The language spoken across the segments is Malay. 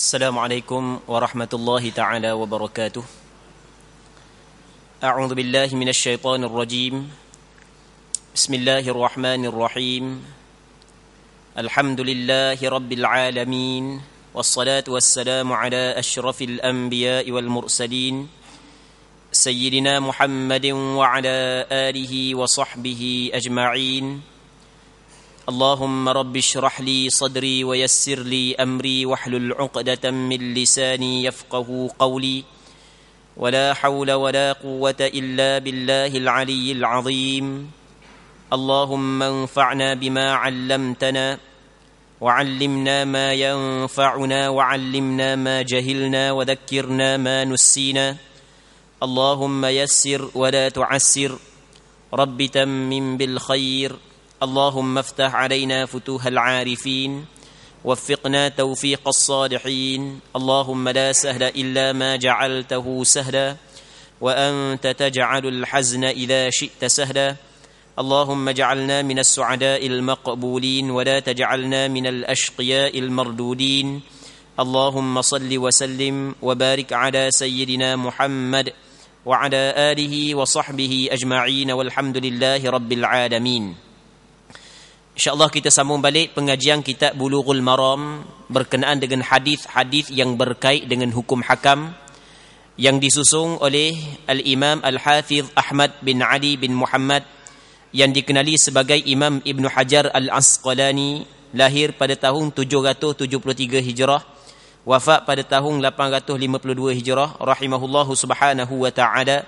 Assalamualaikum warahmatullahi ta'ala wabarakatuh. A'udzu billahi minasy syaithanir rajim. Bismillahirrahmanirrahim. Alhamdulillahi rabbil alamin. Wassalatu wassalamu ala asyrafil anbiya'i wal mursalin. Sayyidina Muhammadin wa ala alihi wa sahbihi ajma'in. اللهم رب اشرح لي صدري ويسر لي أمري واحلل عقدة من لساني يفقه قولي ولا حول ولا قوة إلا بالله العلي العظيم اللهم انفعنا بما علمتنا وعلمنا ما ينفعنا وعلمنا ما جهلنا وذكرنا ما نسينا اللهم يسر ولا تعسر رب تمم بالخير اللهم افتح علينا فتوح العارفين وفقنا توفيق الصالحين اللهم لا سهل إلا ما جعلته سهلا وأنت تجعل الحزن إذا شئت سهلا اللهم اجعلنا من السعداء المقبولين ولا تجعلنا من الأشقياء المردودين اللهم صل وسلم وبارك على سيدنا محمد وعلى آله وصحبه أجمعين والحمد لله رب العالمين. InsyaAllah kita sambung balik pengajian kitab Bulughul Maram berkenaan dengan hadis-hadis yang berkait dengan hukum hakam yang disusung oleh Al-Imam Al-Hafiz Ahmad bin Ali bin Muhammad yang dikenali sebagai Imam Ibn Hajar Al-Asqalani, lahir pada tahun 773 Hijrah, wafat pada tahun 852 Hijrah, rahimahullahu subhanahu wa ta'ala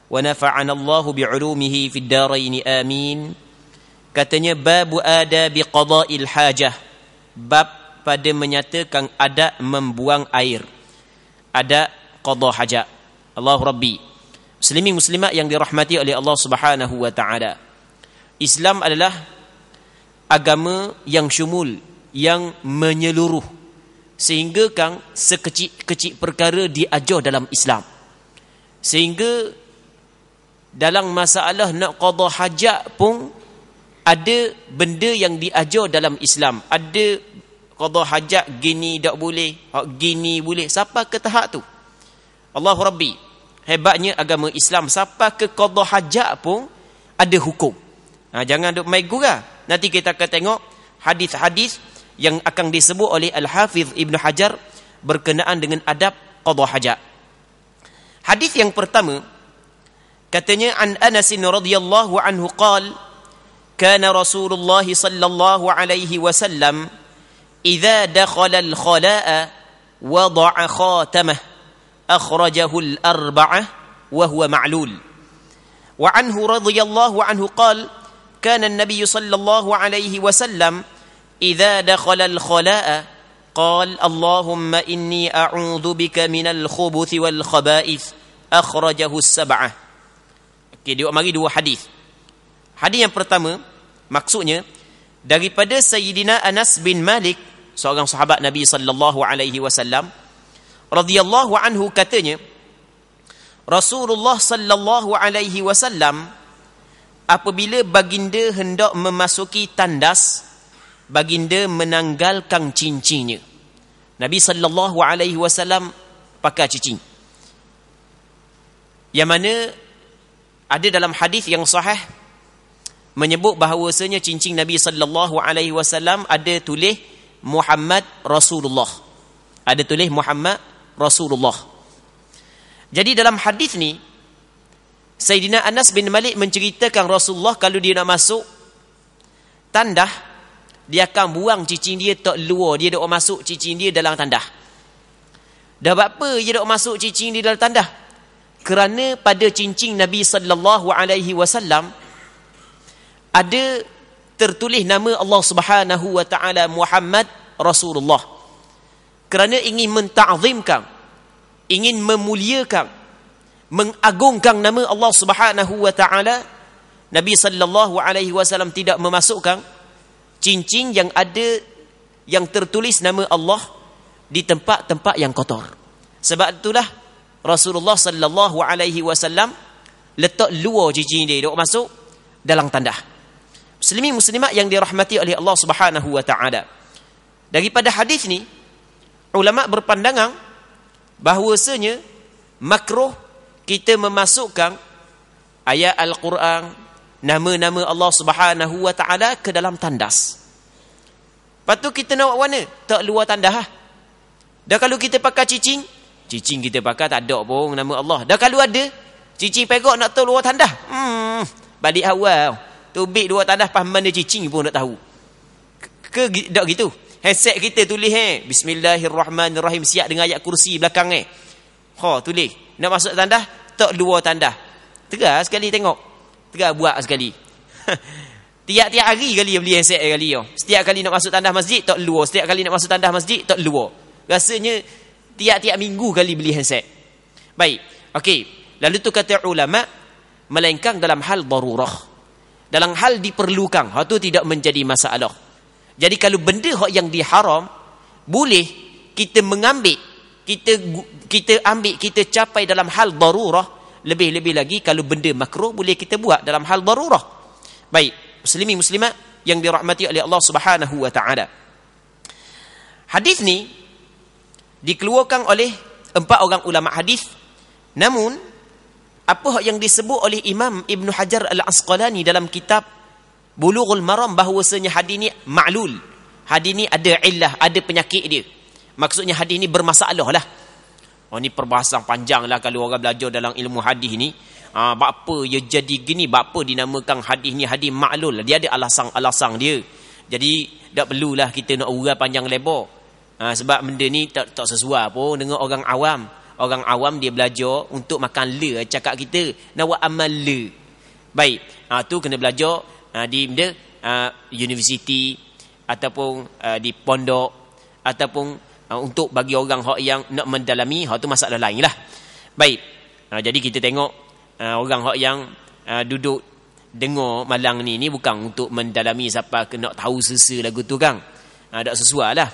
wa nafa'ana Allahu bi'ulumihi fid darain amin. Katanya babu adabi qada'il hajah, bab pada menyatakan adab membuang air, adab qada hajat. Allahu Rabbi. Muslimin muslimat yang dirahmati oleh Allah Subhanahu wa taala. Islam adalah agama yang syumul, yang menyeluruh, sehingga kan sekecil-kecil perkara diajar dalam Islam. Sehingga dalam masalah nak qada hajat pun ada benda yang diajar dalam Islam. Ada qada hajat gini tak boleh, gini boleh. Sampai ke tahap tu. Allahu Rabbi. Hebatnya agama Islam. Sampai ke qada hajat pun ada hukum. Jangan duk main gurau. Nanti kita akan tengok hadis-hadis yang akan disebut oleh Al-Hafiz Ibn Hajar berkenaan dengan adab qada hajat. Hadis yang pertama, katanya an Anas radhiyallahu anhu qala كان رسول الله صلى الله عليه وسلم إذا دخل الخلاء وضع خاتمه أخرجه الأربعة وهو معلول. وعنه رضي الله عنه قال كان النبي صلى الله عليه وسلم إذا دخل الخلاء قال اللهم إني أعوذ بك من الخبث والخبائث أخرجه السبعة. Okey, dia mari dua hadis. Hadis yang pertama, maksudnya daripada Sayyidina Anas bin Malik, seorang sahabat Nabi sallallahu alaihi wasallam radhiyallahu anhu, katanya Rasulullah sallallahu alaihi wasallam apabila baginda hendak memasuki tandas, baginda menanggalkan cincinnya. Nabi sallallahu alaihi wasallam pakai cincin, yang mana ada dalam hadis yang sahih menyebut bahawasanya cincin Nabi sallallahu alaihi wasallam ada tulis Muhammad Rasulullah. Ada tulis Muhammad Rasulullah. Jadi dalam hadis ni Sayyidina Anas bin Malik menceritakan Rasulullah kalau dia nak masuk tandah, dia akan buang cincin dia tak luar, dia dok masuk cincin dia dalam tandah. Dah apa dia dok masuk cincin dia dalam tandah? Kerana pada cincin Nabi sallallahu alaihi wasallam ada tertulis nama Allah Subhanahu wa taala Muhammad Rasulullah. Kerana ingin menta'zimkan, ingin memuliakan, mengagungkan nama Allah Subhanahu wa taala, Nabi sallallahu alaihi wasallam tidak memasukkan cincin yang ada yang tertulis nama Allah di tempat-tempat yang kotor. Sebab itulah Rasulullah sallallahu alaihi wasallam letak luar cincin dia, dok masuk dalam tandah. Muslimin muslimat yang dirahmati oleh Allah Subhanahu wa taala. Daripada hadis ni ulama berpandangan bahawasanya makruh kita memasukkan ayat Al-Quran, nama-nama Allah Subhanahu wa taala ke dalam tandas. Lepas tu kita nak buat mana? Tak luar tandas lah. Dah kalau kita pakai cicing kita pakai tak ada pun nama Allah. Dah kalau ada cicing perak nak tahu luar tandas, balik awal tubik luar tandas pas mana cicing pun nak tahu. Ke tak gitu? Headset kita tulis Bismillahirrahmanirrahim, siap dengan ayat kursi belakang tulis nak masuk tandas tak luar tandas. Tegas sekali tengok. Tegas buat sekali. Tiap-tiap hari kali beli headset kali. Setiap kali nak masuk tandas masjid tak luar. Setiap kali nak masuk tandas masjid tak luar. Rasanya tiap-tiap minggu kali beli headset. Baik. Okey. Lalu tu kata ulama, melainkan dalam hal darurah. Dalam hal diperlukan. Hal tu tidak menjadi masalah. Jadi kalau benda yang diharam, boleh kita mengambil, kita ambil, kita capai dalam hal darurah. Lebih-lebih lagi kalau benda makruh boleh kita buat dalam hal darurah. Baik, muslimin muslimat yang dirahmati oleh Allah Subhanahu wa taala. Hadis ni dikeluarkan oleh 4 orang ulama hadis. Namun apa yang disebut oleh Imam Ibn Hajar Al-Asqalani dalam kitab Bulughul Maram, bahawasanya hadis ni ma'lul. Hadis ni ada illah, ada penyakit dia. Maksudnya hadis ni bermasalah lah. Ni perbahasan panjang lah kalau orang belajar dalam ilmu hadis ni. Bapa dia jadi gini, bapa dinamakan hadis ni hadis ma'lul. Dia ada alasan-alasan dia. Jadi tak perlulah kita nak urai panjang lebar. Sebab benda ni tak sesuai pun dengan orang awam. Orang awam dia belajar untuk makan le, cakap kita nak buat amal le. Baik, tu kena belajar di benda universiti ataupun di pondok ataupun untuk bagi orang yang nak mendalami, tu masalah lain lah. Baik, jadi kita tengok orang yang duduk dengar malang ni bukan untuk mendalami siapa nak tahu sesa lagu tu kan. Tak sesuai lah.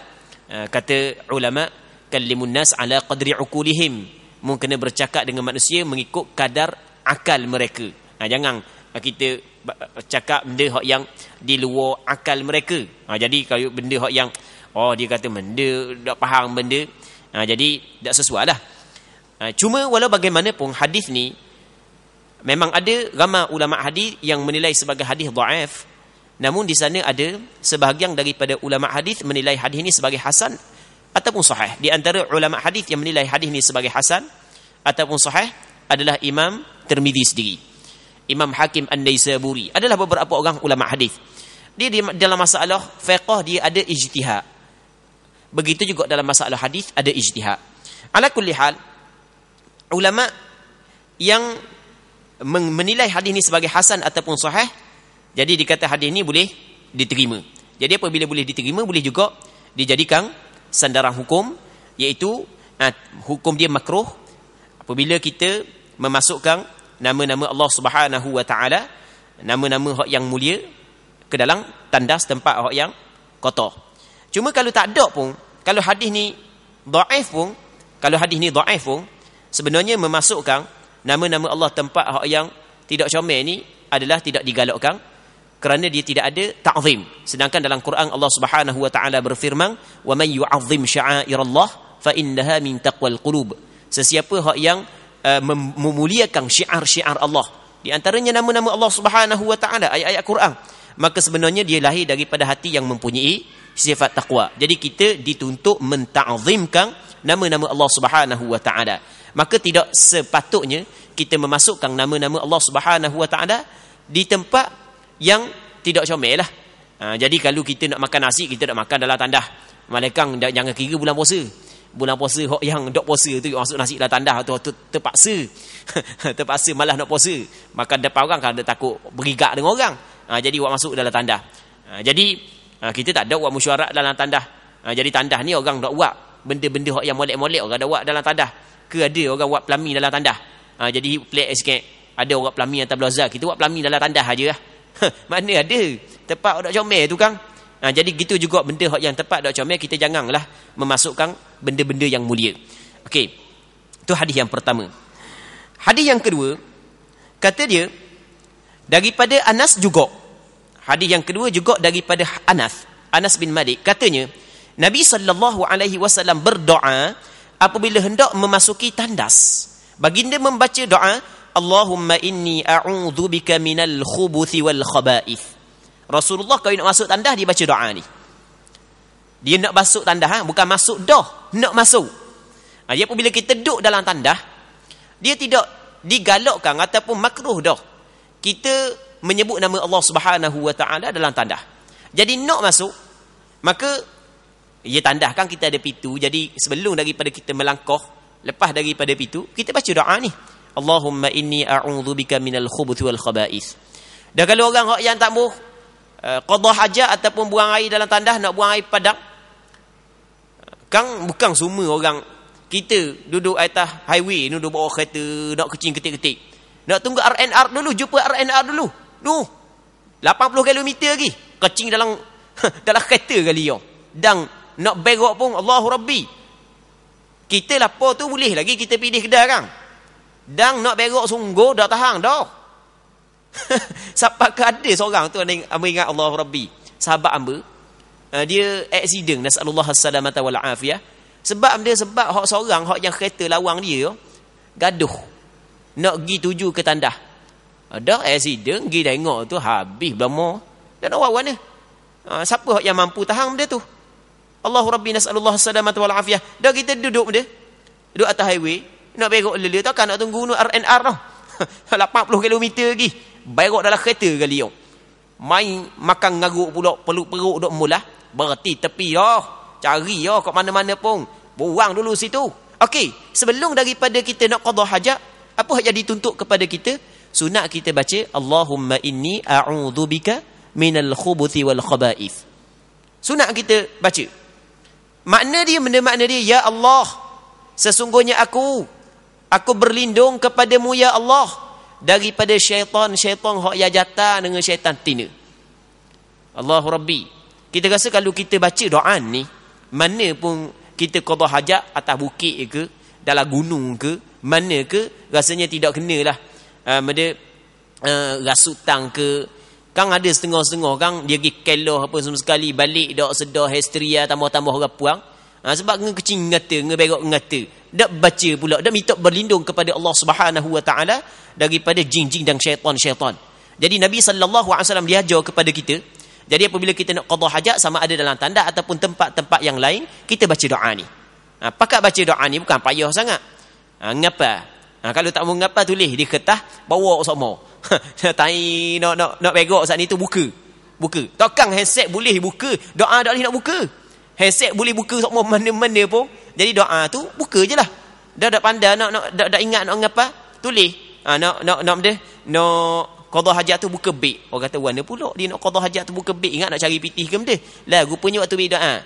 Kata ulama, kallimun nas ala qadri uqulihim. Mu kena bercakap dengan manusia mengikut kadar akal mereka. Jangan kita cakap benda yang di luar akal mereka. Jadi kalau benda yang dia kata benda tak faham benda, jadi tak sesuai lah. Cuma walau bagaimanapun hadis ni memang ada ramai ulama hadis yang menilai sebagai hadis dhaif. Namun di sana ada sebahagian daripada ulama hadis menilai hadis ini sebagai hasan ataupun sahih. Di antara ulama hadis yang menilai hadis ini sebagai hasan ataupun sahih adalah Imam Tirmidzi sendiri, Imam Hakim An-Naisaburi, adalah beberapa orang ulama hadis. Dia dalam masalah fiqh dia ada ijtihad. Begitu juga dalam masalah hadis ada ijtihad. Ala kulli hal, ulama yang menilai hadis ini sebagai hasan ataupun sahih, jadi dikata hadis ini boleh diterima. Jadi apabila boleh diterima, boleh juga dijadikan sandaran hukum, iaitu hukum dia makruh apabila kita memasukkan nama-nama Allah Subhanahu wa taala, nama-nama yang mulia ke dalam tandas tempat yang kotor. Cuma kalau tak ada pun, kalau hadis ni dhaif pun, sebenarnya memasukkan nama-nama Allah tempat yang tidak comel ni adalah tidak digalakkan, kerana dia tidak ada ta'zim. Sedangkan dalam Quran Allah Subhanahu wa taala berfirman, "Wa man yu'azzim sya'airallah fa innaha min taqwal qulub." Sesiapa yang memuliakan syiar-syiar Allah, di antaranya nama-nama Allah Subhanahu wa taala, ayat-ayat Quran, maka sebenarnya dia lahir daripada hati yang mempunyai sifat taqwa. Jadi kita dituntut menta'zimkan nama-nama Allah Subhanahu wa taala. Maka tidak sepatutnya kita memasukkan nama-nama Allah Subhanahu wa taala di tempat yang tidak comel lah. Jadi kalau kita nak makan nasi, kita nak makan dalam tandas. Malaikat jangan kira bulan puasa. Bulan puasa yang dok puasa tu masuk nasi dalam tandas tu terpaksa. Terpaksa malah nak puasa. Makan depan orang kan ada takut berigak dengan orang. Jadi buat masuk dalam tandas. Jadi kita tak ada buat mesyuarat dalam tandas. Jadi tandas ni orang nak buat benda-benda yang molek-molek, orang dah buat dalam tandas. Ke ada orang buat pelami dalam tandas. Jadi pelik sikit. Ada orang pelami atas belazar, kita buat pelami dalam tandas aja lah. Mana ada tempat tak comel tu kan. Jadi gitu juga benda yang tempat tak comel, kita janganlah memasukkan benda-benda yang mulia. Okey, itu hadis yang pertama. Hadis yang kedua, kata dia daripada Anas juga. Hadis yang kedua juga daripada Anas bin Malik, katanya Nabi SAW berdoa apabila hendak memasuki tandas. Baginda membaca doa, Allahumma inni a'udzubika minal khubuthi wal khaba'ith. Rasulullah kalau nak masuk tandas, dia baca doa ni. Dia nak masuk tandas, bukan masuk dah, nak masuk. Dia apabila kita duduk dalam tandas, dia tidak digalakkan ataupun makruh dah kita menyebut nama Allah Subhanahu wa taala dalam tandas. Jadi nak masuk, maka ia tandahkan kita ada pintu. Jadi sebelum daripada kita melangkah, lepas daripada pintu, kita baca doa ni, Allahumma inni a'udzubika minal khubuthi wal khaba'ith. Dan kalau orang yang tak mau qada hajat ataupun buang air dalam tandas, nak buang air padang, kan bukan semua orang. Kita duduk atas highway, duduk bawa kereta, nak kecing ketik-ketik, nak tunggu RNR dulu, jumpa RNR dulu. 80 km lagi kecing dalam kereta kali yo. Dan nak berok pun Allahu Rabbi. Kita lapar tu boleh lagi kita pilih kedai kan. Dan nak berok sungguh dah tahan dah. Sampai ke ada seorang tu amba ingat Allahu Rabbi. Sahabat amba, dia accident, nasallallahu as-salamata wal afiyah. Sebab hak seorang hak yang kereta lawang dia gaduh nak pergi tuju ke tandas. Ada accident, pergi tengok tu habis belamo. Dan orang mana? Siapa yang mampu tahan benda tu? Allahu Rabbi, nasallallahu as-salamata wal afiyah. Dah kita duduk benda, duduk atas highway, nak berok lele takkan nak tunggu RNR tau. 80 km lagi berok dalam kereta kali yo. Main makan ngaruk pula, perut duk mulah, berhenti tepi dah. Cari kat mana-mana pun, buang dulu situ. Okey, sebelum daripada kita nak qada hajat, apa yang dituntut kepada kita? Sunat kita baca Allahumma inni a'udzubika minal khubuthi wal khaba'ith. Sunat kita baca. Makna dia, ya Allah, sesungguhnya aku berlindung kepadamu ya Allah daripada syaitan hak ya jata dengan syaitan tina. Allahu Rabbi. Kita rasa kalau kita baca doa ni, mana pun kita qada hajat, atas bukit ke, dalam gunung ke, mana ke, rasanya tidak kenalah rasutan ke. Kan ada setengah-setengah kan dia pergi keloh apa semua sekali, balik dak sedar histeria tambah-tambah rapuang. Sebab ngekecing ngata, ngeberok ngata. Dak baca pula, dak minta berlindung kepada Allah Subhanahu wa taala daripada jin-jin dan syaitan-syaitan. Jadi Nabi sallallahu alaihi wasallam dia ajar kepada kita. Jadi apabila kita nak qada hajat, sama ada dalam tandas ataupun tempat-tempat yang lain, kita baca doa ni. Pakat baca doa ni bukan payah sangat. Ngapa? Kalau tak mau ngapa, tulis di kertas, bawa semua. Tai nak berok saat ni tu buka. Takkan handset boleh buka, doa dak boleh nak buka. Handset boleh buka semua mana-mana pun. Jadi doa tu buka je lah. Dah pandai nak ingat nak ngapa, tulis. Nak qada hajat tu buka beg. Orang kata mana pula dia nak qada hajat tu buka beg, ingat nak cari pitih ke benda. Lah rupanya waktu beg doa,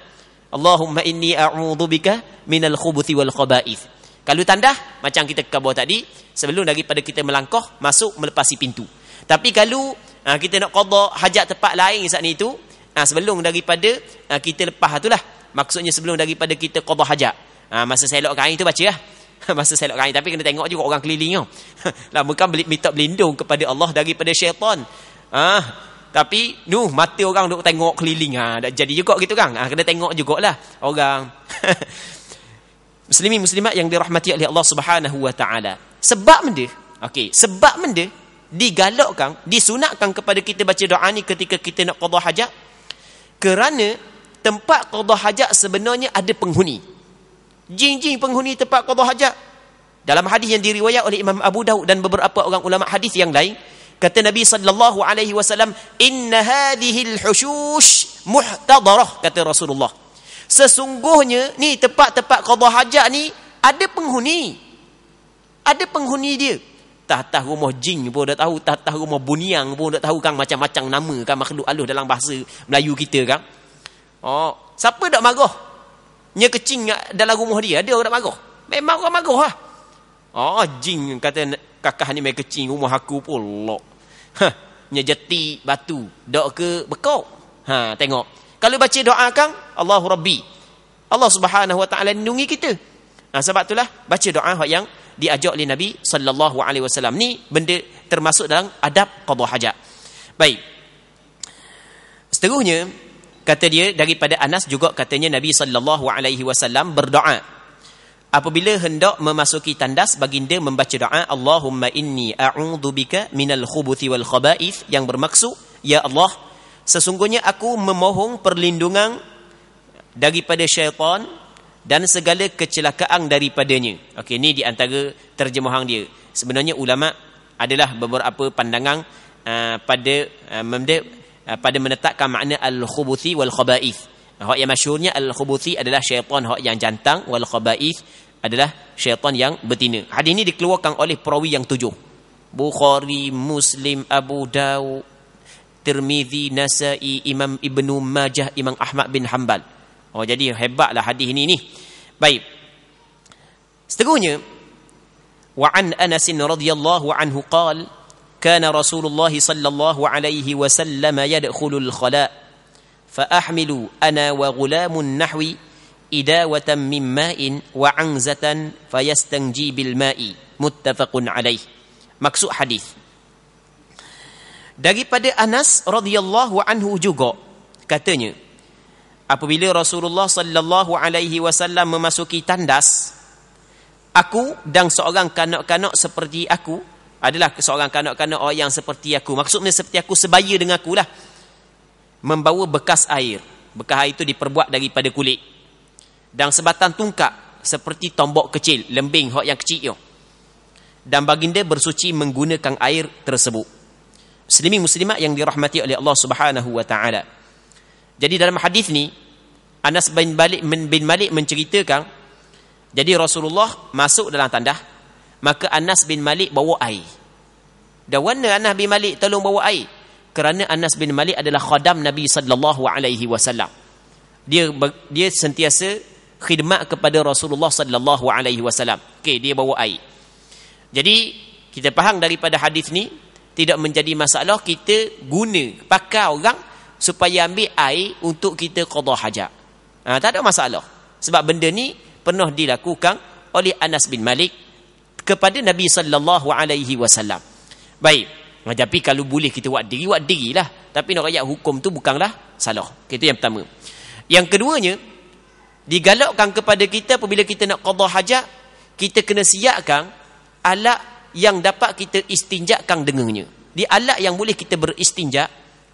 Allahumma inni a'udzubika minal khubuthi wal khaba'ith. Kalau tandah macam kita khabar tadi, sebelum daripada kita melangkah masuk melepasi pintu. Tapi kalau kita nak qada hajat tempat lain saat ni tu, sebelum daripada kita lepas itulah, maksudnya sebelum daripada kita qada hajat, masa selok kain tu baca lah. Masa selok kain, tapi kena tengok juga orang keliling tau. Lah bukan minta berlindung kepada Allah daripada syaitan. Tapi mata orang duk tengok keliling, dah jadi juga gitu kan. Kena tengok jugalah orang. Muslimin muslimat yang dirahmati oleh Allah Subhanahu wa taala. Sebab benda digalakkan, disunatkan kepada kita baca doa ni ketika kita nak qada hajat, kerana tempat qada hajat sebenarnya ada penghuni. Jin-jin penghuni tempat qada hajat. Dalam hadis yang diriwayat oleh Imam Abu Daud dan beberapa orang ulama hadis yang lain, kata Nabi sallallahu alaihi wasallam, "Inna hadhihi al-hushush muhtadarah," kata Rasulullah. Sesungguhnya ni tempat-tempat qada hajat ni ada penghuni. Ada penghuni dia. Tah rumah jin pun dah tahu, tah rumah buniang pun dah tahu kan, macam-macam nama kan makhluk halus dalam bahasa Melayu kita kan. Siapa dak marah? Nya kecing dalam rumah dia, ada orang dak marah. Memang orang marah lah. Jin kata kakak ni main kecing rumah aku pula. Nya jeti batu, dak ke bekok. Tengok. Kalau baca doa kan, Allahu Rabbi, Allah Subhanahu wa taala lindungi kita. Sebab itulah baca doa yang diajak oleh Nabi sallallahu alaihi wasallam ni benda termasuk dalam adab qada hajat. Baik. Seterusnya kata dia daripada Anas juga katanya Nabi SAW berdoa apabila hendak memasuki tandas, baginda membaca doa Allahumma inni a'udzubika minal khubuthi wal khaba'ith, yang bermaksud, ya Allah, sesungguhnya aku memohon perlindungan daripada syaitan dan segala kecelakaan daripadanya. Okey, ini di antara terjemahan dia. Sebenarnya ulama adalah beberapa pandangan pada menetapkan makna al-khubuthi wal khaba'ith. Hak yang masyhurnya al-khubuthi adalah syaitan hak yang jantan, wal khaba'ith adalah syaitan yang betina. Hadis ini dikeluarkan oleh perawi yang 7. Bukhari, Muslim, Abu Dawud, Tirmizi, Nasai, Imam Ibnu Majah, Imam Ahmad bin Hanbal. Oh, jadi hebatlah hadis ini ni. Baik. Seterusnya, wa an Anas radhiyallahu anhu qala kana Rasulullah sallallahu alaihi wasallam yadkhulul khala fa ahmilu ana wa ghulamun nahwi idawatan min ma'in wa anzatan fayastanji bil ma'i, muttafaqun alaih. Maksud hadis daripada Anas radhiyallahu anhu juga, katanya apabila Rasulullah sallallahu alaihi wasallam memasuki tandas, aku dan seorang kanak-kanak seperti aku, adalah seorang kanak-kanak orang yang seperti aku, maksudnya seperti aku, sebaya dengan aku lah, membawa bekas air. Bekas air itu diperbuat daripada kulit dan sebatang tungkap seperti tombok kecil, lembing hak yang kecil, dan baginda bersuci menggunakan air tersebut. Muslimin muslimat yang dirahmati oleh Allah Subhanahu wa taala. Jadi dalam hadis ni Anas bin Malik menceritakan, jadi Rasulullah masuk dalam tandah, maka Anas bin Malik bawa air. Dan mana Anas bin Malik tolong bawa air? Kerana Anas bin Malik adalah khadam Nabi sallallahu alaihi wasallam. Dia sentiasa khidmat kepada Rasulullah sallallahu alaihi wasallam. Okey, dia bawa air. Jadi kita faham daripada hadis ni, tidak menjadi masalah kita guna pakai orang supaya ambil air untuk kita qada hajat. Tak ada masalah. Sebab benda ni pernah dilakukan oleh Anas bin Malik kepada Nabi sallallahu alaihi wasallam. Baik, tapi kalau boleh kita buat dirilah. Tapi nak rakyat hukum tu bukanlah salah. Itu yang pertama. Yang keduanya, digalakkan kepada kita apabila kita nak qada hajat, kita kena siapkan alat yang dapat kita istinjakan dengannya. Di alat yang boleh kita beristinja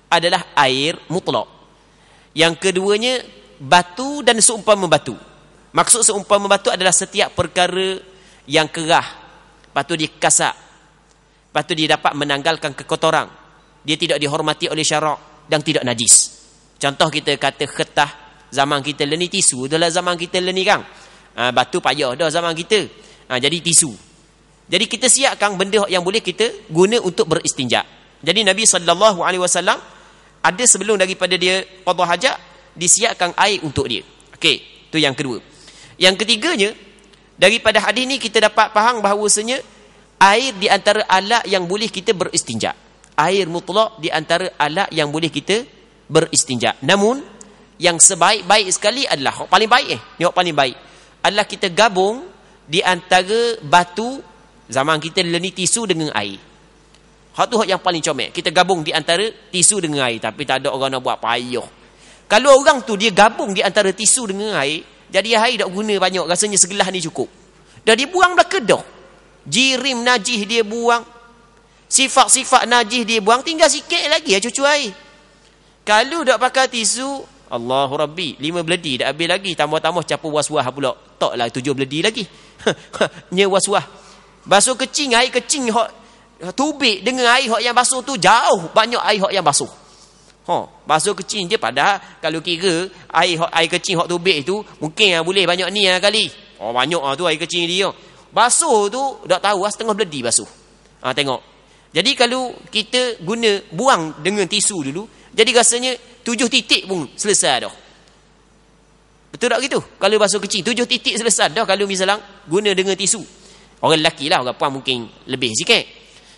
adalah air mutlak. Yang keduanya, batu dan seumpama batu. Maksud seumpama batu adalah setiap perkara yang kerah, lepas tu dia kasak, lepas tu dia dapat menanggalkan kekotoran, dia tidak dihormati oleh syarak dan tidak najis. Contoh kita kata kertas, zaman kita ni tisu adalah zaman kita ni kan. Batu payah dah zaman kita. Jadi tisu. Jadi kita siapkan benda yang boleh kita guna untuk beristinja. Jadi Nabi SAW ada sebelum daripada dia qada hajat, disiapkan air untuk dia. Okey, itu yang kedua. Yang ketiganya, daripada hadis ni kita dapat faham bahawasanya air di antara alat yang boleh kita beristinja. Air mutlak di antara alat yang boleh kita beristinja. Namun yang sebaik-baik sekali adalah paling baik ni paling baik adalah kita gabung di antara batu, zaman kita ni tisu dengan air. Hak tu hak yang paling comel. Kita gabung di antara tisu dengan air, tapi tak ada orang nak buat payah. Kalau orang tu dia gabung di antara tisu dengan air, jadi air tak guna banyak, rasanya segelas ni cukup. Dah dia buang dah kedah. Jirim najis dia buang, sifat-sifat najis dia buang, tinggal sikit lagi cucu air. Kalau tak pakai tisu, Allahu Rabbi, 5 beledi dah habis lagi, tambah-tambah campur was-was pula. Taklah 7 beledi lagi. Nya was-was. Basuh kecing, air kecing hak tubik dengan air hak yang basuh tu jauh banyak air hak yang basuh. Basuh kecing je, padahal kalau kira air kecing hak tubik tu mungkin boleh banyak ni kali. Banyak tu air kecing dia. Basuh tu tak tahu setengah beledi basuh. Tengok. Jadi kalau kita guna buang dengan tisu dulu, jadi rasanya 7 titik pun selesai dah. Betul tak gitu? Kalau basuh kecing 7 titik selesai dah kalau misalnya guna dengan tisu. Orang lelaki lah, orang puan mungkin lebih sikit.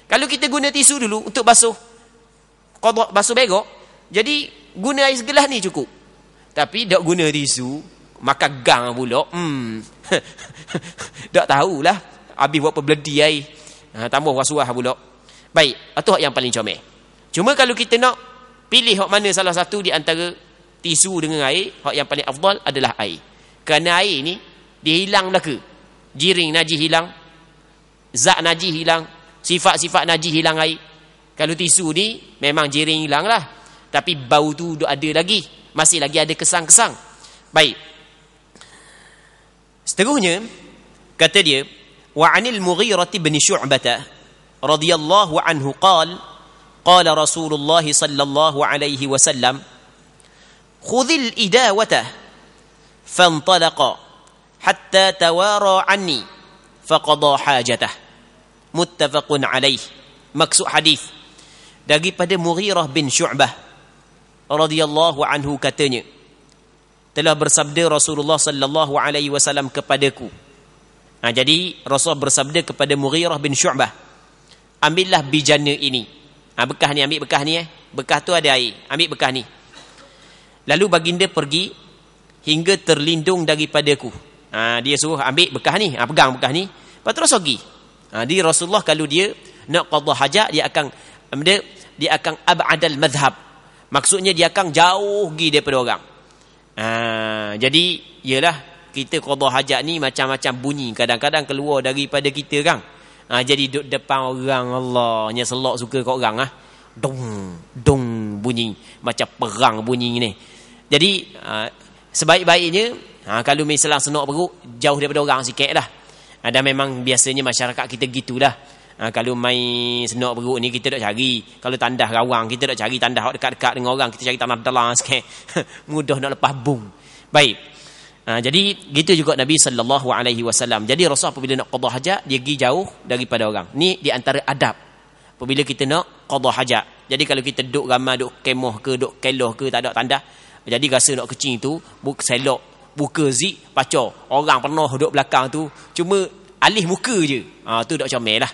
Kalau kita guna tisu dulu untuk basuh begok, jadi guna air segelas ni cukup. Tapi tak guna tisu, maka gang pula. Tak tahulah habis berapa beledi air. Tambah was-was pula. Baik, itu hak yang paling comel. Cuma kalau kita nak pilih hak mana salah satu di antara tisu dengan air, hak yang paling afdal adalah air. Kerana air ni dia hilang belaka. Jiring najis hilang, zat najis hilang, sifat-sifat najis hilang air. Kalau tisu ni memang jiring hilang lah, tapi bau tu ada lagi, masih lagi ada kesang-kesang. Baik. Seterusnya kata dia, wa 'anil Mughirah bin Syu'bah radhiyallahu anhu qala Rasulullah sallallahu alaihi wasallam khudhil idawata fantalaqa hatta tawara anni faqada hajatah. Muttafaqun alaih. Maksud hadis daripada Mughirah bin Syu'bah radhiyallahu anhu katanya, telah bersabda Rasulullah sallallahu alaihi wasallam kepadaku. Jadi Rasulullah bersabda kepada Mughirah bin Syu'bah, ambillah bijana ini. Bekah ni, ambil bekah ni. Bekah tu ada air, ambil bekah ni. Lalu baginda pergi hingga terlindung daripadaku. Dia suruh ambil bekah ni, pegang bekah ni, lepas terus pergi. Di Rasulullah kalau dia nak qada hajat, dia akan ab'adal madhab. Maksudnya dia akan jauh pergi daripada orang. Jadi ialah kita qada hajat ni macam-macam bunyi kadang-kadang keluar daripada kita kan. Jadi duduk depan orang, Allah nya selok suka kat orang dong dong bunyi macam perang bunyi ni. Jadi sebaik-baiknya kalau misalnya senok perut, jauh daripada orang sikitlah. Dan memang biasanya masyarakat kita gitulah. Kalau main senok perut ni kita nak cari, kalau tandas rawang kita nak cari tandas dekat-dekat dengan orang, kita cari tandas dalam sikit. Mudah nak lepas bung. Baik. Jadi gitu juga Nabi sallallahu alaihi wasallam. Jadi Rasul apabila nak qada hajat, dia pergi jauh daripada orang. Ni di antara adab apabila kita nak qada hajat. Jadi kalau kita duduk ramai, duduk kemah ke, duduk keloh ke, tak ada tandas, jadi rasa nak kecing tu, selok, buka zik, pacar. Orang pernah duduk belakang tu, cuma alih muka je. Tu tak comel lah.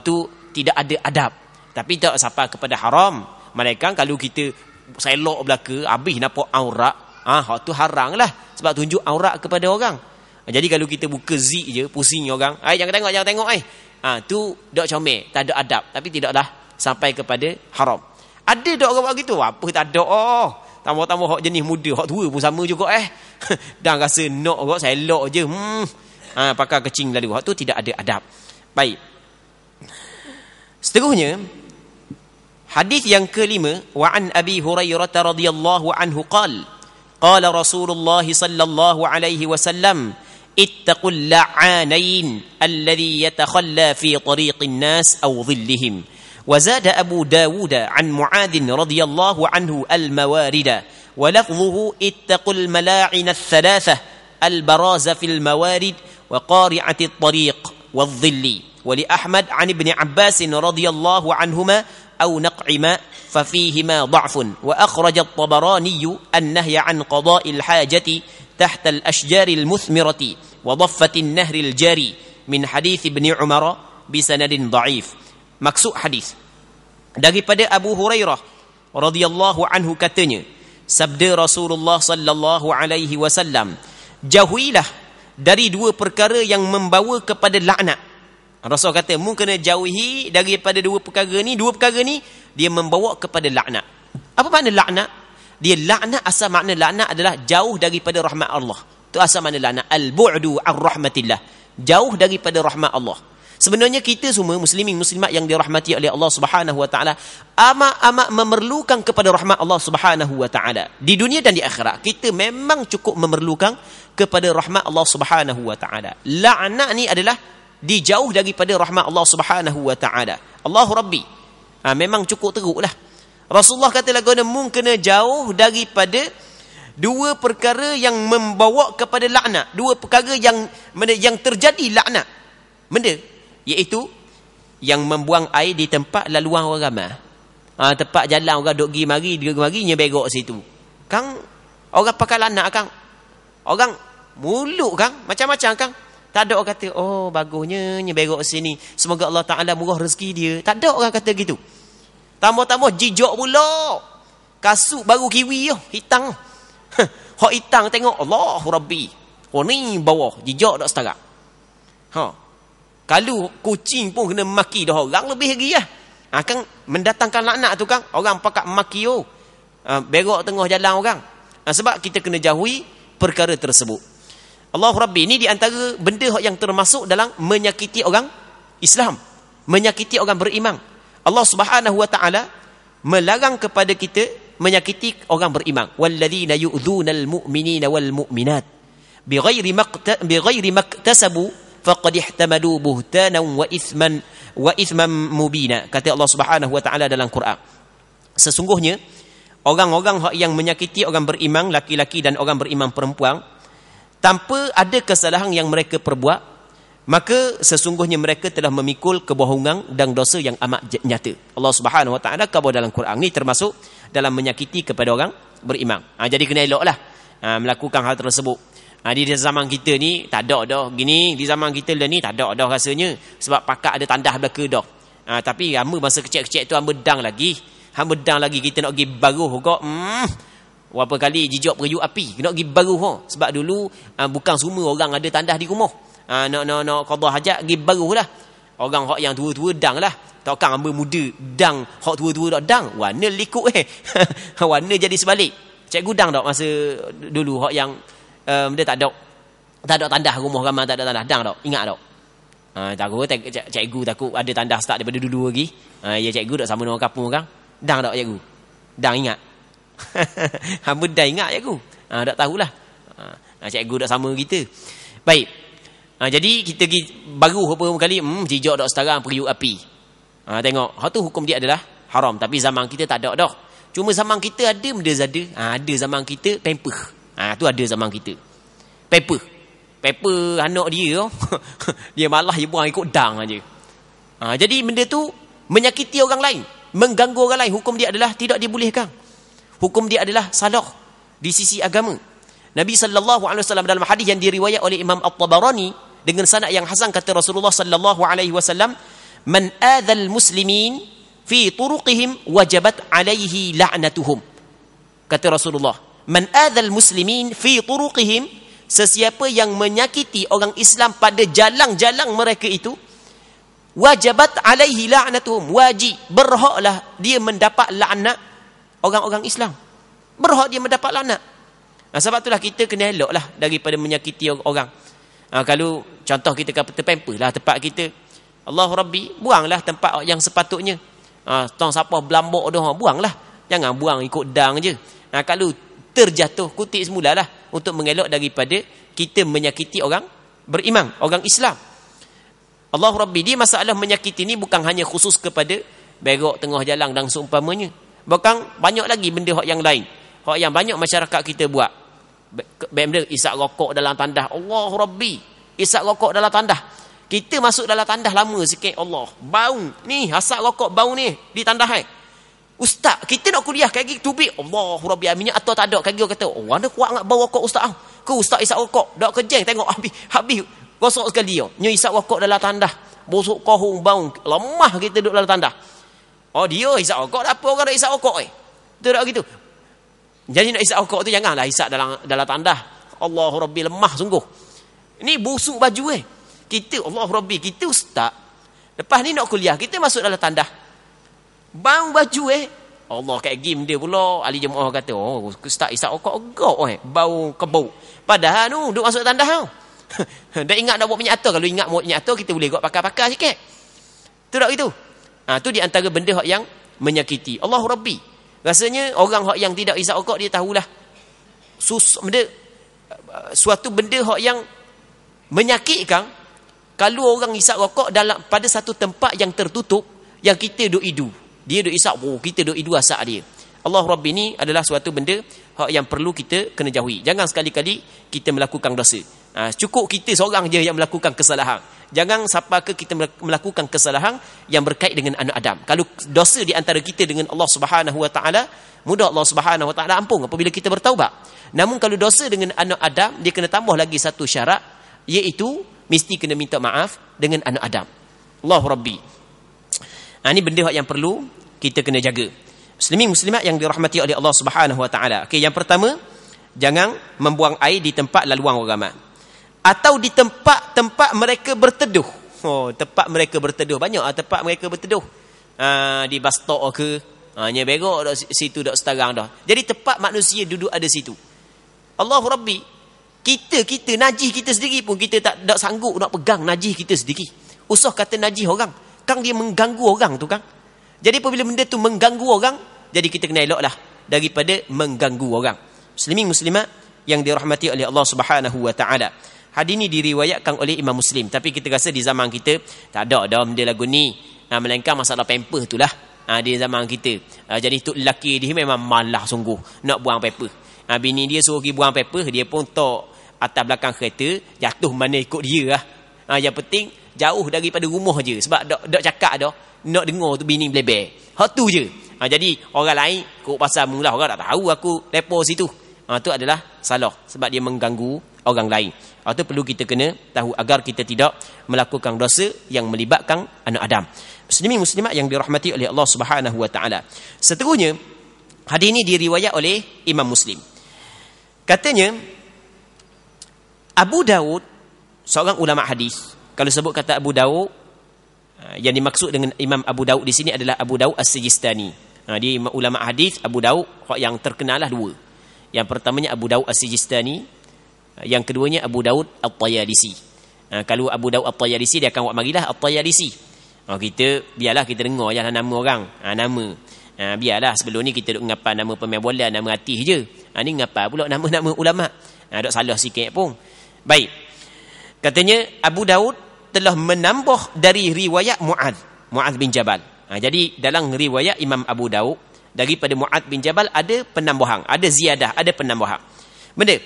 Tu tidak ada adab. Tapi tak sampai kepada haram. Melainkan kalau kita selok belaka, habis nampak aurat, hak tu haram lah. Sebab tunjuk aurat kepada orang. Jadi kalau kita buka zik je, pusing orang. Jangan tengok. Tu tak comel, tak ada adab. Tapi tidaklah sampai kepada haram. Ada tak orang buat gitu? Apa tak ada. Tambah-tambah hak jenis muda, hak tua pun sama juga Dan rasa nak orang selok je. Pakai kecing lalu. Hak tu tidak ada adab. Baik. Seterusnya hadis yang kelima, wa an Abi Hurairah radhiyallahu anhu qala Rasulullah sallallahu alaihi wasallam ittaqul la'anain alladhi yatakhalla fi tariqin nas aw dhillihim. وزاد أبو داود عن معاذ رضي الله عنه الموارد ولفظه اتقوا الملاعن الثلاثة البراز في الموارد وقارعة الطريق والظل. ولأحمد عن ابن عباس رضي الله عنهما أو نقعما ففيهما ضعف. وأخرج الطبراني النهي عن قضاء الحاجة تحت الأشجار المثمرة وضفة النهر الجاري من حديث ابن عمر بسند ضعيف. Maksud hadis daripada Abu Hurairah radhiyallahu anhu katanya, sabda Rasulullah sallallahu alaihi wasallam, jauhilah dari dua perkara yang membawa kepada laknat. Rasul kata mu kena jauhi daripada dua perkara ni. Dua perkara ni dia membawa kepada laknat. Apa makna laknat? Dia laknat, asal makna laknat adalah jauh daripada rahmat Allah. Tu asal makna laknat, al-bu'du ar-rahmatillah, jauh daripada rahmat Allah. Sebenarnya kita semua muslimin muslimat yang dirahmati oleh Allah Subhanahu wa taala amat memerlukan kepada rahmat Allah Subhanahu wa taala. Di dunia dan di akhirat kita memang cukup memerlukan kepada rahmat Allah Subhanahu wa taala. Laknat ni adalah dijauh daripada rahmat Allah Subhanahu wa taala. Allahu Rabbi. Memang cukup teruklah. Rasulullah kata lagu mu kena jauh daripada dua perkara yang membawa kepada laknat. Dua perkara yang terjadi laknat. Benda iaitu yang membuang air di tempat laluan orang ramai. Tempat jalan orang duk pergi mari nyebegok situ. Kang orang pakai lanak kang. Orang muluk kang macam-macam kang. Tak ada orang kata, oh bagusnya nyebegok sini, semoga Allah Taala murah rezeki dia. Tak ada orang kata gitu. Tambah-tambah jijak pula. Kasut baru kiwi hitam. Hak hitam tengok, Allahu Rabbi. Oh ni bawah jijak tak setara. Kalau kucing pun kena maki dah orang, lebih lagi kan mendatangkan laknat tu kan. Orang pakat maki berak tengah jalan orang. Sebab kita kena jauhi perkara tersebut. Allahu Rabbi, ini di antara benda yang termasuk dalam menyakiti orang Islam, menyakiti orang beriman. Allah Subhanahu wa taala melarang kepada kita menyakiti orang beriman. Walladzina yu'dzunal mu'minina wal mu'minat bighairi maktasabu faqad ihtamalu buhtanan wa ithman mubina. Kata Allah Subhanahu wa taala dalam Quran, sesungguhnya orang-orang yang menyakiti orang beriman laki-laki dan orang beriman perempuan tanpa ada kesalahan yang mereka perbuat, maka sesungguhnya mereka telah memikul kebohongan dan dosa yang amat nyata. Allah Subhanahu wa taala khabar dalam Quran. Ini termasuk dalam menyakiti kepada orang beriman. Jadi kena eloklah melakukan hal tersebut. Di zaman kita ni tak ada dah gini, di zaman kita ni tak ada dah rasanya, sebab pakak ada tandas belaka dah. Tapi hamba masa kecil-kecil tu hamba dang lagi kita nak pergi baruh kok. Berapa kali jijak periuk api nak pergi baruh sebab dulu bukan semua orang ada tandas di rumah. Nak qada hajat pergi baruh lah. Orang hak yang tua-tua dang lah. Takkan hamba muda dang, hak tua-tua tak dang. Warna likuk warna jadi sebalik. Cikgu dang tak masa dulu hak yang dia tak ada tandas rumah ramai tak ada tandas dang tak? Ingat tak? Takut cikgu takut ada tandas start daripada dulu lagi. Ya cikgu tak sama dengan kampung orang. Dang tak cikgu? Dang ingat. Hamba dah ingat cikgu. Tak tahulah. Cikgu tak sama kita. Baik. Jadi kita pergi baru beberapa kali jijak tak setarang periuk api. Tengok, hak tu hukum dia adalah haram, tapi zaman kita tak ada dah. Cuma zaman kita ada benda zada. Ada zaman kita pamper. Tu ada zaman kita. Paper anak dia dia malah dia buang ikut dang aja. Jadi benda tu menyakiti orang lain, mengganggu orang lain, hukum dia adalah tidak dibolehkan. Hukum dia adalah salah di sisi agama. Nabi sallallahu alaihi wasallam dalam hadis yang diriwayat oleh Imam At-Tabarani dengan sanad yang hasan, kata Rasulullah sallallahu alaihi wasallam, "Man adzal muslimin fi turuqihim wajabat alaihi la'natuhum." Kata Rasulullah, "Man adzal muslimin fi turuqihim," sesiapa yang menyakiti orang Islam pada jalan-jalan mereka itu, wajabat alaihi la'natuhum, wajib, berhaklah dia mendapat laknat orang-orang Islam. Berhak dia mendapat laknat. Sebab itulah kita kena eloklah daripada menyakiti orang. Kalau contoh kita kata pamper lah tempat kita, Allah Rabbi, buanglah tempat yang sepatutnya. Tong siapa belambok dah, buanglah. Jangan buang ikut dang je. Kalau terjatuh, kutik semulalah untuk mengelak daripada kita menyakiti orang beriman, orang Islam. Allah Rabbi, dia masalah menyakiti ni bukan hanya khusus kepada berok tengah jalan dan seumpamanya. Bahkan banyak lagi benda hak yang lain. Hak yang banyak masyarakat kita buat. Benda isap rokok dalam tandas. Allah Rabbi, isap rokok dalam tandas. Kita masuk dalam tandas lama sikit, Allah, bau ni, asap rokok bau ni di tandas. Ustaz, kita nak kuliah kaki tubik. Allah Rabbi, minyak atau tak ada. Kaki kata, mana kuat nak bau rokok ustaz? Ke ustaz isap rokok? Tak kejeng, tengok habis gosok sekali. Nyo isap rokok dalam tandas. Bosok kohong bau. Lemah kita duduk dalam tandas. Dia isap rokok, tak apa orang nak isap rokok Betul tak gitu? Jadi nak isap rokok tu janganlah isap dalam tandas. Allah Rabbi, lemah sungguh. Ini busuk baju Kita, Allah Rabbi, kita ustaz. Lepas ni nak kuliah, kita masuk dalam tandas. Bang baju Allah, kat game dia pula ahli jemaah kata, ustaz isap rokok agak bau kebau. Padahal duk masuk tandas dah ingat nak buat minyak atar. Kalau ingat buat minyak atar, kita boleh buat pakar-pakar sikit. Betul tak gitu? Tu di antara benda hak yang menyakiti Allah Rabbi. Rasanya orang hak yang tidak isap rokok, dia tahulah suatu benda hak yang menyakitkan. Kalau orang isap rokok pada satu tempat yang tertutup, yang kita duk idu, dia duk isap, kita duk idu asap dia. Allah Rabbi, ni adalah suatu benda yang perlu kita kena jauhi. Jangan sekali-kali kita melakukan dosa. Cukup kita seorang je yang melakukan kesalahan. Jangan sampai kita melakukan kesalahan yang berkait dengan anak Adam. Kalau dosa di antara kita dengan Allah Subhanahu wa taala, mudah Allah Subhanahu wa taala ampun apabila kita bertaubat. Namun kalau dosa dengan anak Adam, dia kena tambah lagi satu syarat, iaitu mesti kena minta maaf dengan anak Adam. Allah Rabbi. Ini benda yang perlu kita kena jaga. Muslimin muslimat yang dirahmati oleh Allah Subhanahu wa taala. Okey, yang pertama, jangan membuang air di tempat laluan orang ramai. Atau di tempat mereka berteduh. Tempat mereka berteduh. Banyak tempat mereka berteduh. Di bus stop ke. Nya berok dah situ dah setarang dah. Jadi tempat manusia duduk ada situ. Allahu Rabbi. Kita najis kita sendiri pun kita tak sanggup nak pegang najis kita sendiri. Usah kata najis orang. Kang dia mengganggu orang tu Kang. Jadi apabila benda tu mengganggu orang, jadi kita kena eloklah daripada mengganggu orang. Muslimin muslimat yang dirahmati oleh Allah Subhanahu wa taala. Hadis ni diriwayatkan oleh Imam Muslim, tapi kita rasa di zaman kita tak ada dah benda lagu ni. Melainkan masalah pamper itulah. Di zaman kita. Jadi tu lelaki dia memang malah sungguh nak buang pamper. Bini dia suruh pergi buang pamper, dia pun tok atas belakang kereta, jatuh mana ikut dia lah. Yang penting jauh daripada rumah je, sebab dok cakap dah nak dengar tu bini belebel. Hak tu je. Jadi orang lain kok pasal mula orang tak tahu aku lepo situ. Tu adalah salah sebab dia mengganggu orang lain. Itu perlu kita kena tahu agar kita tidak melakukan dosa yang melibatkan anak Adam. Muslimin muslimat yang dirahmati oleh Allah Subhanahu wa taala. Seterusnya, hadis ini diriwayat oleh Imam Muslim. Katanya Abu Daud, seorang ulama hadis. Kalau sebut kata Abu Daud, yang dimaksud dengan Imam Abu Daud di sini adalah Abu Daud As-Sijistani. Dia ulama hadis. Abu Daud yang terkenal lah dua. Yang pertamanya Abu Daud As-Sijistani, yang keduanya Abu Daud At-Tayalisi. Kalau Abu Daud At-Tayalisi, dia akan buat marilah At-Tayalisi. Kita biarlah kita dengar je lah nama orang. Nama. Biarlah sebelum ni kita duk ngapa nama pemain bola, nama artis je. Ni ngapa pula nama-nama ulama. Duk salah sikit pun. Baik. Katanya Abu Daud telah menambah dari riwayat Mu'adz bin Jabal. Jadi dalam riwayat Imam Abu Daud daripada Mu'adz bin Jabal ada penambahan, ada ziyadah, ada penambahan. Benda,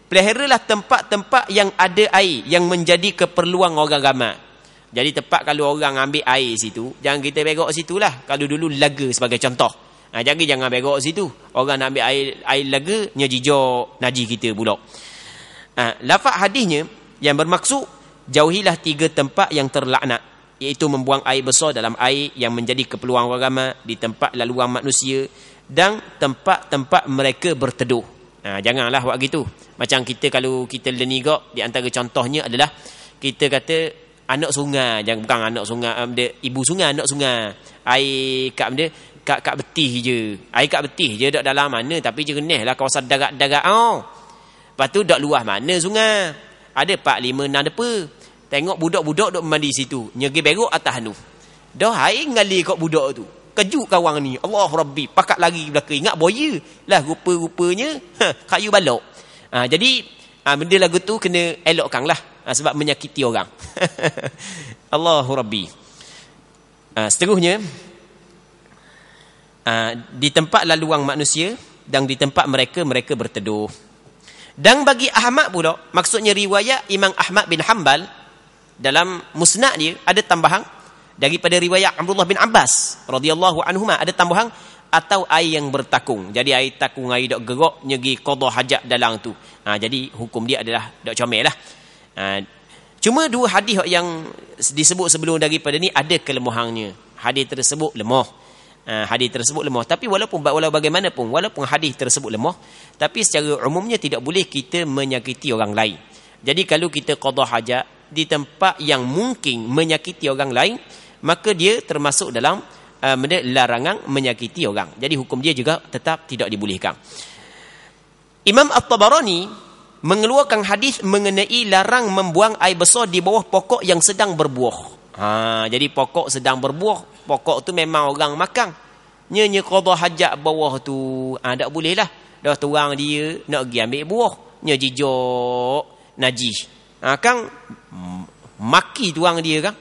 peliharalah tempat-tempat yang ada air yang menjadi keperluan orang ramai. Jadi tempat kalau orang ambil air situ, jangan kita berok situlah. Kalau dulu laga sebagai contoh. Jangan berok situ. Orang nak ambil air laga, nyejijok najis kita pula. Lafaz hadisnya yang bermaksud jauhilah 3 tempat yang terlaknat, iaitu membuang air besar dalam air yang menjadi keperluan orang ramai, di tempat laluan manusia, dan tempat-tempat mereka berteduh. Janganlah buat gitu. Macam kita kalau kita lenigak, di antara contohnya adalah kita kata anak sungai, jangan bukan anak sungai, ibu sungai, anak sungai. Air kat betih je. Air kat betih je, dak dalam mana, tapi jernih lah kawasan darat-darat. Lepas tu dak luas mana sungai. Ada 4, 5, 6 depa. Tengok budak-budak duk mandi situ. Nyegi berok atas tu. Dah air ngalir kat budak tu. Kejut kawan ni. Allah Rabbi. Pakat lari belakang. Ingat boya. Lah rupa-rupanya kayu balok. Jadi benda lagu tu kena elokkan lah. Sebab menyakiti orang. Allahu Rabbi. Seterusnya, di tempat laluan manusia dan di tempat mereka berteduh. Dan bagi Ahmad pula, maksudnya riwayat Imam Ahmad bin Hanbal dalam musnad dia ada tambahan daripada riwayat Abdullah bin Abbas radhiyallahu anhuma, ada tambahan atau air yang bertakung. Jadi air takung, air dak gerak nyegi qada hajat dalam tu. Jadi hukum dia adalah dak comel lah. Cuma 2 hadis yang disebut sebelum daripada ni ada kelemahannya. Hadis tersebut lemah. Tapi walaupun bagaimanapun, walaupun hadis tersebut lemah, tapi secara umumnya tidak boleh kita menyakiti orang lain. Jadi kalau kita qada hajat di tempat yang mungkin menyakiti orang lain, maka dia termasuk dalam larangan menyakiti orang. Jadi hukum dia juga tetap tidak dibolehkan. Imam At-Tabarani mengeluarkan hadis mengenai larang membuang air besar di bawah pokok yang sedang berbuah. Jadi pokok sedang berbuah, pokok tu memang orang makan. Nya qada hajat bawah tu, tak boleh lah. Dah tuang dia nak pergi ambil buah, nya jijok najis. Kan maki tuang dia kan.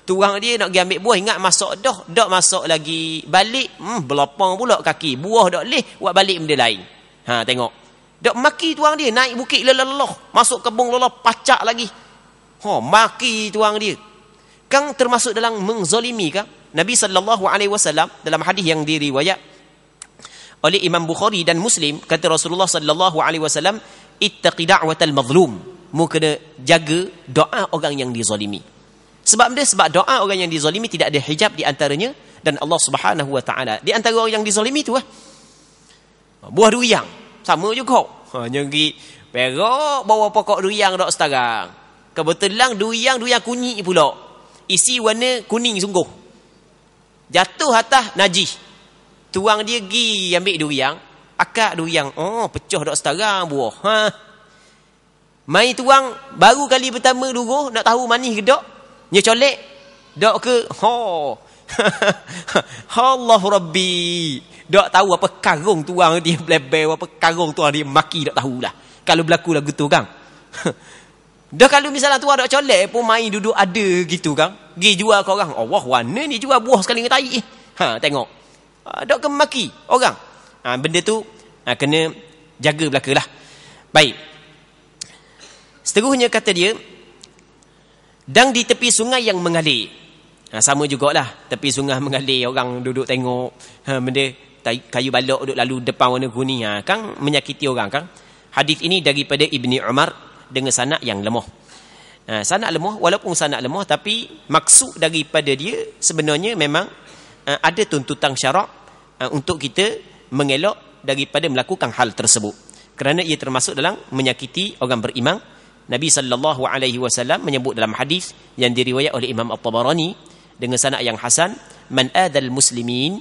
Tuang dia nak pergi ambil buah, ingat masuk dah masak lagi balik, belapang pula kaki. Buah dak leh, buat balik benda lain. Tengok. Dak maki tuang dia, naik bukit lelah, masuk kebun lelah, pacak lagi. Maki tuang dia. Kan termasuk dalam menzalimi kan? Nabi SAW dalam hadis yang diriwayat oleh Imam Bukhari dan Muslim, kata Rasulullah SAW, ittaqi da'watal mazlum. Mu kena jaga doa orang yang dizalimi. Sebab doa orang yang dizalimi tidak ada hijab di antaranya dan Allah Subhanahu wa taala. Di antara orang yang dizalimi tu buah durian sama juga. Nyegi perok bawa pokok durian dak sekarang. Kebetulan durian kunyit pula. Isi warna kuning sungguh. Jatuh atas najis. Tuang dia pergi ambil durian. Akak duriang. Oh, pecah dak setara buah. Ha. Mai tuang baru kali pertama luruh nak tahu manis ke dak? Nya colek dak ke? Ho. Allah Rabbi. Dak tahu apa karung tuang dia blebel, apa karung tuang dia maki dak tahulah. Kalau berlaku lagu tu kan. Dah kalau misalnya tuang dak colek pun mai duduk ada gitu kan. Gi jual ke orang. Allah warna ni jual buah sekali dengan tai. Ha, tengok. Dak ke maki orang. Benda tu kena jaga belakalah. Baik. Seterusnya kata dia, dan di tepi sungai yang mengalir. Sama jugalah, tepi sungai mengalir, orang duduk tengok benda kayu balok duduk lalu depan warna kuning, kan menyakiti orang kan. Hadis ini daripada Ibni Umar dengan sanad yang lemah. Sanad lemah, walaupun sanad lemah, tapi maksud daripada dia sebenarnya memang ada tuntutan syarak untuk kita mengelak daripada melakukan hal tersebut, kerana ia termasuk dalam menyakiti orang beriman. Nabi sallallahu alaihi wasallam menyebut dalam hadis yang diriwayat oleh Imam At-Tabarani dengan sanad yang hasan, man adal muslimin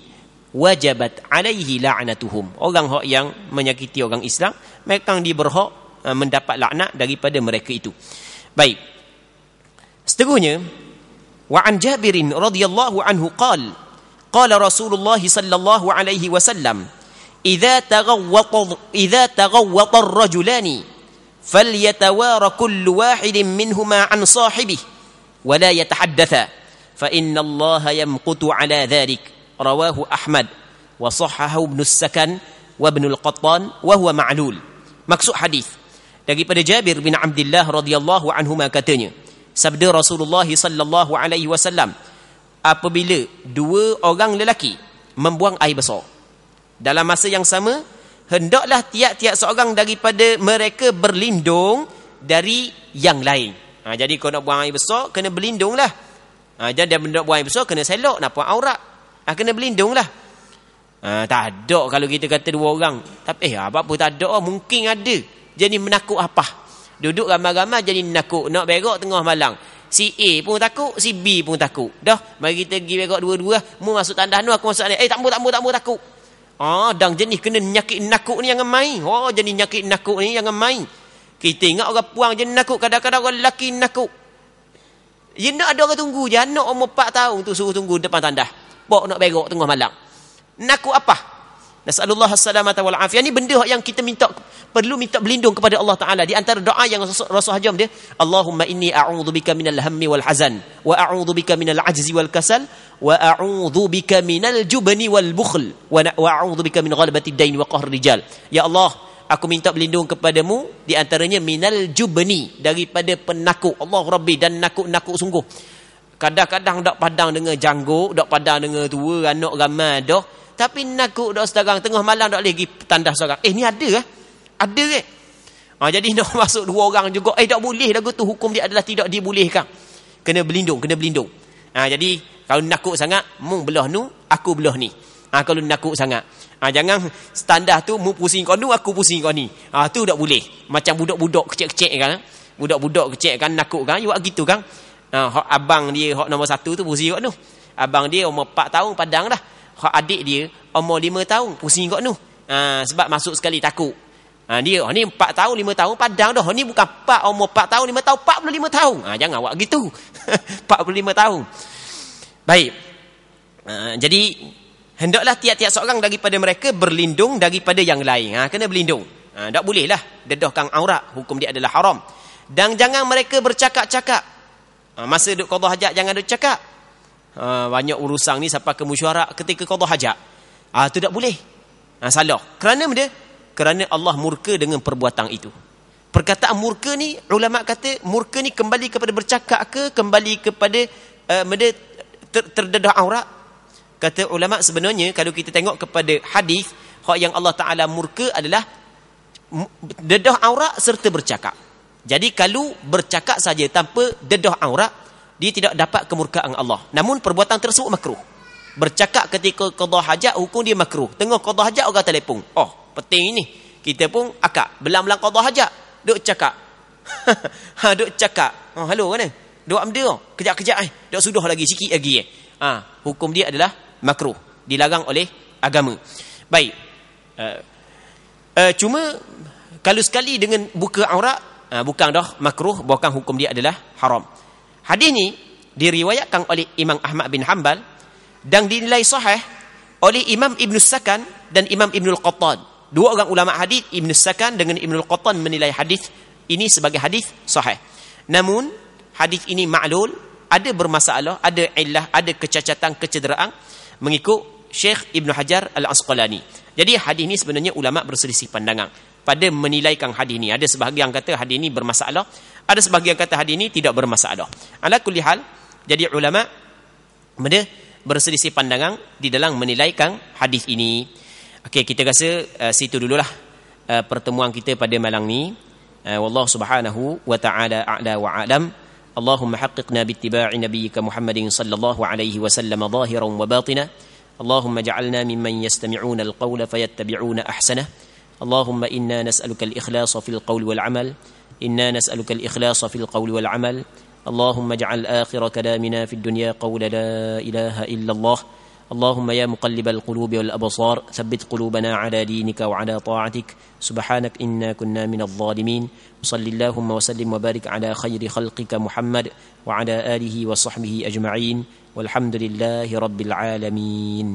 wajabat alaihi la'natuhum. Orang yang menyakiti orang Islam, mereka dia berhak mendapat laknat daripada mereka itu. Baik. Seterusnya, wa an Jabirin radhiyallahu anhu qala Rasulullah sallallahu alaihi wasallam, idza taghawwata ar-rajulani فليتوارى كل واحد منهما عن صاحبه ولا يتحدث فإن الله يمقت على ذلك. رواه أحمد وصححه ابن السكن وابن القطان وهو معلول. Maksud hadis daripada Jabir bin Abdullah radhiyallahu anhuma katanya, sabda Rasulullah sallallahu alaihi wasallam, apabila dua orang lelaki membuang air besar dalam masa yang sama, hendaklah tiap-tiap seorang daripada mereka berlindung dari yang lain. Jadi kalau nak buang air besar, kena berlindunglah. Jadi nak buang air besar, kena selok, nak buang aurat. Kena berlindunglah. Tak ada kalau kita kata dua orang. Tapi apa tak ada, mungkin ada. Jadi menakut apa? Duduk ramai-ramai jadi menakut. Nak berak tengah malam. Si A pun takut, si B pun takut. Dah, mari kita pergi berak dua-dua. Mu masuk tandas nu, aku masuk ni. Tak mau takut. Dan jenis kena nyakit nakuk ni jangan main. Jenis nyakit nakuk ni jangan main. Kita ingat orang puang jenis nakuk, kadang-kadang orang lelaki nakuk. Ya nak ada orang tunggu je. Anak umur 4 tahun tu suruh tunggu depan tandas. Bawa nak berak tengah malam. Nakuk apa? Nasallallahu as-salamata wal afiyah. Ni benda yang kita perlu minta berlindung kepada Allah Ta'ala. Di antara doa yang Rasul hajam dia, Allahumma inni a'udzubika minal hammi wal hazan, wa a'udzubika minal ajzi wal kasal, wa a'udzubika minal jubni wal bukhl, wa a'udzubika min ghalabati dain wa qahr rijal. Ya Allah, aku minta berlindung kepadamu di antaranya minal jubni, daripada penakut. Allah Rabbi, dan nakut-nakut sungguh. Kadang-kadang dak padang dengan janggut, dak padang dengan tua, anak ramai dah. Tapi nakut dak sekarang tengah malam dak lagi tandas sekarang. Ni ada ke? Ada ke? Jadi nak masuk dua orang juga. Tak boleh lagu tu, hukum dia adalah tidak dibolehkan. Kena berlindung. Jadi kalau nakut sangat, mu belah nu, aku belah ni. Kalau nakut sangat. Jangan standar tu mu pusing kau nu, aku pusing kau ni. Tu tak boleh. Macam budak-budak kecil-kecil kan. Budak-budak kecil kan nakut kan, buat gitu kan. Hak abang dia hak nombor 1 tu pusing kau nu. Abang dia umur 4 tahun padang dah. Hak adik dia umur 5 tahun pusing kau nu. Sebab masuk sekali takut. Dia ni 4 tahun 5 tahun padang dah. Ni bukan 4 umur 4 tahun 5 tahun 45 tahun. Jangan buat gitu. 45 tahun. Baik. Jadi hendaklah tiap-tiap seorang daripada mereka berlindung daripada yang lain. Kena berlindung. Tak bolehlah dedahkan aurat, hukum dia adalah haram. Dan jangan mereka bercakap-cakap. Masa duk qada hajat jangan duk cakap. Banyak urusan ni sampai ke mesyuarat ketika qada hajat. Tu tak boleh. Salah. Kerana benda? Kerana Allah murka dengan perbuatan itu. Perkataan murka ni, ulama kata murka ni kembali kepada bercakap ke, kembali kepada terdedah aurat. Kata ulama sebenarnya kalau kita tengok kepada hadis, hak yang Allah Ta'ala murka adalah dedah aurat serta bercakap. Jadi kalau bercakap saja tanpa dedah aurat, dia tidak dapat kemurkaan Allah. Namun perbuatan tersebut makruh. Bercakap ketika qada hajat, hukum dia makruh. Tengah qada hajat orang telefon. Penting ini. Kita pun akak belang-belang qada hajat, duk cakap. Duk cakap. Halo mana? Duk amda. Kejap-kejap duk sudah lagi sikit lagi. Hukum dia adalah makruh. Dilarang oleh agama. Baik. Cuma kalau sekali dengan buka aurat, bukan dah makruh, bukan hukum dia adalah haram. Hadis ni diriwayatkan oleh Imam Ahmad bin Hanbal dan dinilai sahih oleh Imam Ibn Sakan dan Imam Ibn Al-Qattan. Dua orang ulama hadis, Ibn Sakan dengan Ibn Al-Qattan, menilai hadis ini sebagai hadis sahih. Namun hadis ini ma'lul, ada bermasalah, ada illah, ada kecacatan, kecederaan mengikut Syekh Ibn Hajar Al-Asqalani. Jadi hadis ini sebenarnya ulama berselisih pandangan pada menilaikan hadis ini. Ada sebahagian kata hadis ini bermasalah, ada sebahagian kata hadis ini tidak bermasalah. Ala kulli hal, jadi ulama berselisih pandangan di dalam menilaikan hadis ini. Okey, kita rasa situ dululah pertemuan kita pada malam ni. Wallahu subhanahu wa ta'ala a'la wa a'lam. Allahumma haqqiqna bittiba'i nabiyyika Muhammadin sallallahu alaihi wasallam zahiran wa batina. Allahumma ja'alna mimman yastami'una al-qawla fayattabi'una ahsanah. Allahumma inna nas'aluka al-ikhlasa fil qawli wal 'amal. Inna nas'aluka al-ikhlasa fil qawli wal 'amal. Allahumma ja'al akhir kalamina fid dunya qawla la ilaha illa Allah. اللهم يا مقلب القلوب والأبصار ثبت قلوبنا على دينك وعلى طاعتك سبحانك إنا كنا من الظالمين وصل اللهم وسلم وبارك على خير خلقك محمد وعلى آله وصحبه أجمعين والحمد لله رب العالمين.